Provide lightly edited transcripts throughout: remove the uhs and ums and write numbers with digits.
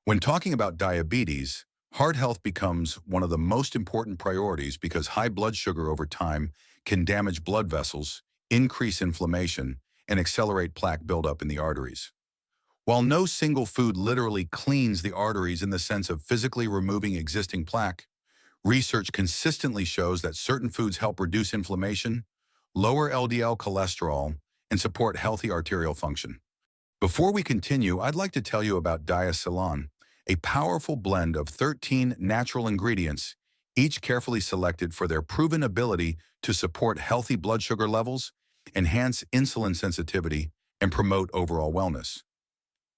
When talking about diabetes, heart health becomes one of the most important priorities because high blood sugar over time can damage blood vessels, increase inflammation, and accelerate plaque buildup in the arteries. While no single food literally cleans the arteries in the sense of physically removing existing plaque, research consistently shows that certain foods help reduce inflammation, lower LDL cholesterol, and support healthy arterial function. Before we continue, I'd like to tell you about Diacylon, a powerful blend of 13 natural ingredients, each carefully selected for their proven ability to support healthy blood sugar levels, enhance insulin sensitivity, and promote overall wellness.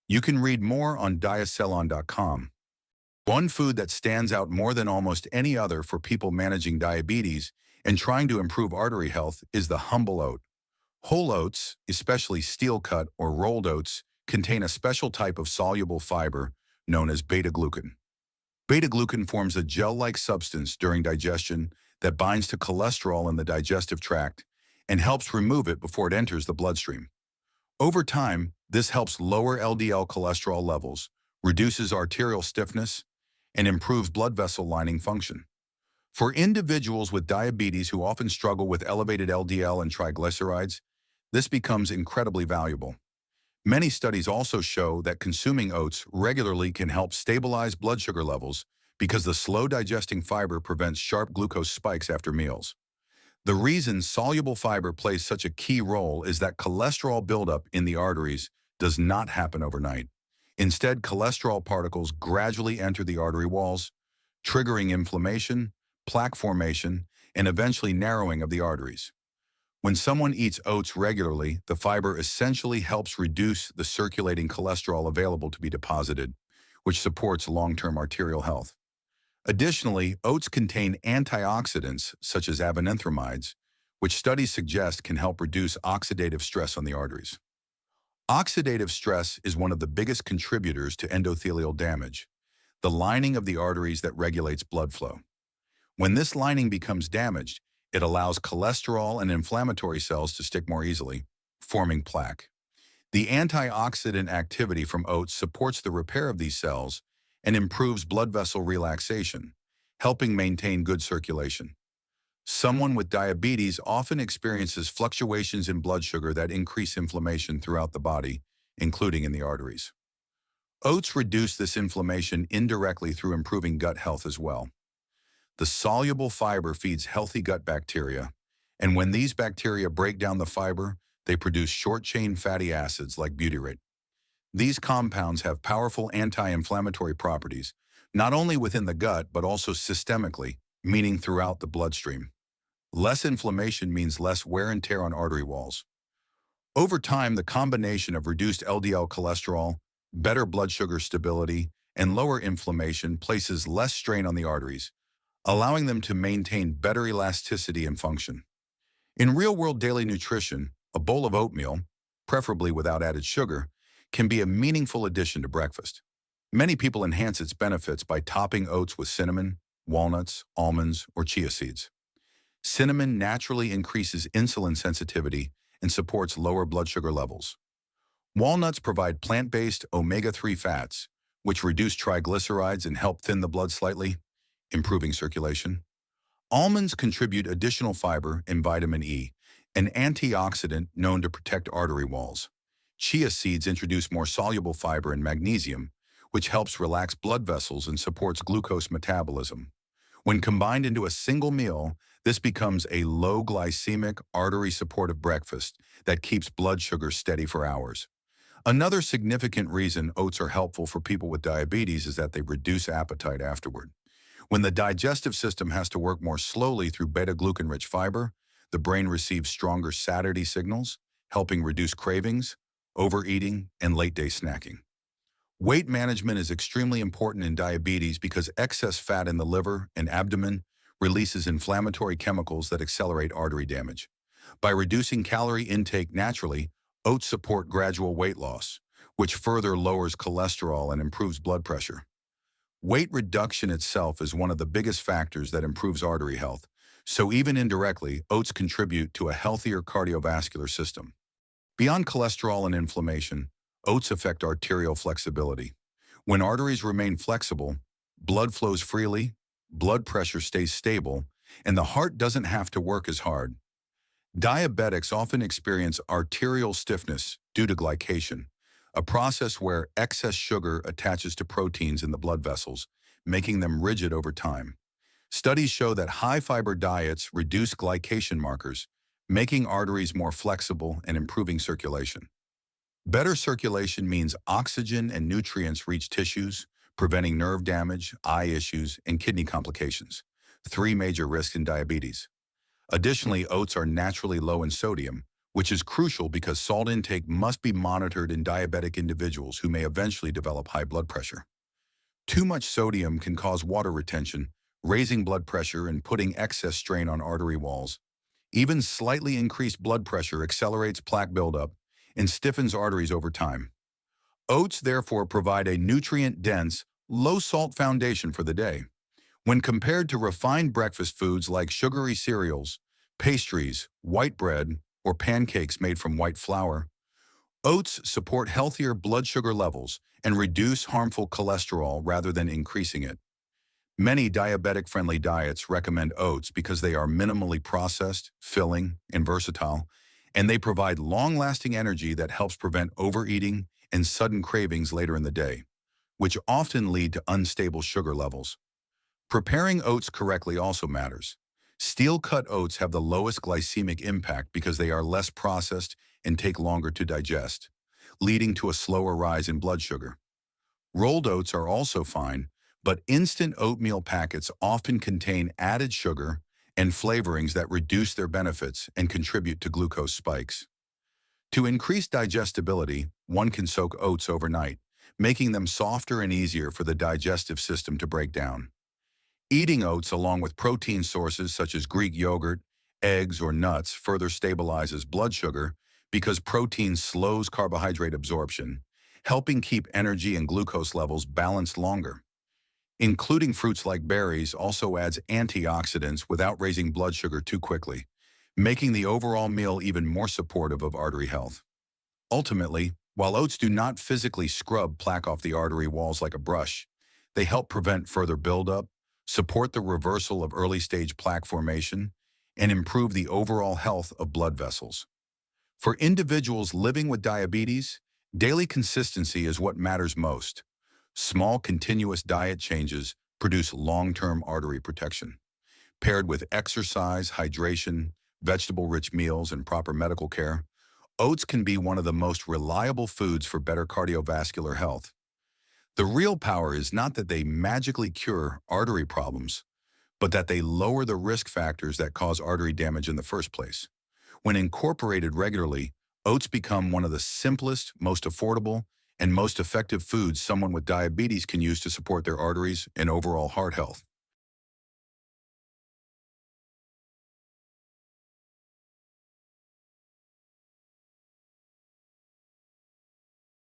You can read more on diacylon.com. One food that stands out more than almost any other for people managing diabetes and trying to improve artery health is the humble oat. Whole oats, especially steel-cut or rolled oats, contain a special type of soluble fiber known as beta-glucan. Beta-glucan forms a gel-like substance during digestion that binds to cholesterol in the digestive tract and helps remove it before it enters the bloodstream. Over time, this helps lower LDL cholesterol levels, reduces arterial stiffness, and improves blood vessel lining function. For individuals with diabetes who often struggle with elevated LDL and triglycerides, this becomes incredibly valuable. Many studies also show that consuming oats regularly can help stabilize blood sugar levels because the slow digesting fiber prevents sharp glucose spikes after meals. The reason soluble fiber plays such a key role is that cholesterol buildup in the arteries does not happen overnight. Instead, cholesterol particles gradually enter the artery walls, triggering inflammation, plaque formation, and eventually narrowing of the arteries. When someone eats oats regularly, the fiber essentially helps reduce the circulating cholesterol available to be deposited, which supports long-term arterial health. Additionally, oats contain antioxidants such as avenithramides, which studies suggest can help reduce oxidative stress on the arteries. Oxidative stress is one of the biggest contributors to endothelial damage, the lining of the arteries that regulates blood flow. When this lining becomes damaged, it allows cholesterol and inflammatory cells to stick more easily, forming plaque. The antioxidant activity from oats supports the repair of these cells and improves blood vessel relaxation, helping maintain good circulation. Someone with diabetes often experiences fluctuations in blood sugar that increase inflammation throughout the body, including in the arteries. Oats reduce this inflammation indirectly through improving gut health as well. The soluble fiber feeds healthy gut bacteria, and when these bacteria break down the fiber, they produce short-chain fatty acids like butyrate. These compounds have powerful anti-inflammatory properties, not only within the gut but also systemically, meaning throughout the bloodstream. Less inflammation means less wear and tear on artery walls. Over time, the combination of reduced LDL cholesterol, better blood sugar stability, and lower inflammation places less strain on the arteries, allowing them to maintain better elasticity and function. In real-world daily nutrition, a bowl of oatmeal, preferably without added sugar, can be a meaningful addition to breakfast. Many people enhance its benefits by topping oats with cinnamon, walnuts, almonds, or chia seeds. Cinnamon naturally increases insulin sensitivity and supports lower blood sugar levels. Walnuts provide plant-based omega-3 fats, which reduce triglycerides and help thin the blood slightly, improving circulation. Almonds contribute additional fiber and vitamin E, an antioxidant known to protect artery walls. Chia seeds introduce more soluble fiber and magnesium, which helps relax blood vessels and supports glucose metabolism. When combined into a single meal, this becomes a low-glycemic, artery-supportive breakfast that keeps blood sugar steady for hours. Another significant reason oats are helpful for people with diabetes is that they reduce appetite afterward. When the digestive system has to work more slowly through beta-glucan-rich fiber, the brain receives stronger satiety signals, helping reduce cravings, overeating, and late-day snacking. Weight management is extremely important in diabetes because excess fat in the liver and abdomen releases inflammatory chemicals that accelerate artery damage. By reducing calorie intake naturally, oats support gradual weight loss, which further lowers cholesterol and improves blood pressure. Weight reduction itself is one of the biggest factors that improves artery health, so even indirectly, oats contribute to a healthier cardiovascular system. Beyond cholesterol and inflammation, oats affect arterial flexibility. When arteries remain flexible, blood flows freely, blood pressure stays stable, and the heart doesn't have to work as hard. Diabetics often experience arterial stiffness due to glycation, a process where excess sugar attaches to proteins in the blood vessels, making them rigid over time. Studies show that high-fiber diets reduce glycation markers, making arteries more flexible and improving circulation. Better circulation means oxygen and nutrients reach tissues, preventing nerve damage, eye issues, and kidney complications, three major risks in diabetes. Additionally, oats are naturally low in sodium, which is crucial because salt intake must be monitored in diabetic individuals who may eventually develop high blood pressure. Too much sodium can cause water retention, raising blood pressure and putting excess strain on artery walls. Even slightly increased blood pressure accelerates plaque buildup and stiffens arteries over time. Oats therefore provide a nutrient-dense, low-salt foundation for the day. When compared to refined breakfast foods like sugary cereals, pastries, white bread, or pancakes made from white flour, oats support healthier blood sugar levels and reduce harmful cholesterol rather than increasing it. Many diabetic-friendly diets recommend oats because they are minimally processed, filling, and versatile, and they provide long-lasting energy that helps prevent overeating and sudden cravings later in the day, which often lead to unstable sugar levels. Preparing oats correctly also matters. Steel-cut oats have the lowest glycemic impact because they are less processed and take longer to digest, leading to a slower rise in blood sugar. Rolled oats are also fine, but instant oatmeal packets often contain added sugar and flavorings that reduce their benefits and contribute to glucose spikes. To increase digestibility, one can soak oats overnight, making them softer and easier for the digestive system to break down. Eating oats along with protein sources such as Greek yogurt, eggs, or nuts further stabilizes blood sugar because protein slows carbohydrate absorption, helping keep energy and glucose levels balanced longer. Including fruits like berries also adds antioxidants without raising blood sugar too quickly, making the overall meal even more supportive of artery health. Ultimately, while oats do not physically scrub plaque off the artery walls like a brush, they help prevent further buildup, support the reversal of early-stage plaque formation, and improve the overall health of blood vessels. For individuals living with diabetes, daily consistency is what matters most. Small, continuous diet changes produce long-term artery protection. Paired with exercise, hydration, vegetable-rich meals, and proper medical care, oats can be one of the most reliable foods for better cardiovascular health. The real power is not that they magically cure artery problems, but that they lower the risk factors that cause artery damage in the first place. When incorporated regularly, oats become one of the simplest, most affordable, and most effective foods someone with diabetes can use to support their arteries and overall heart health.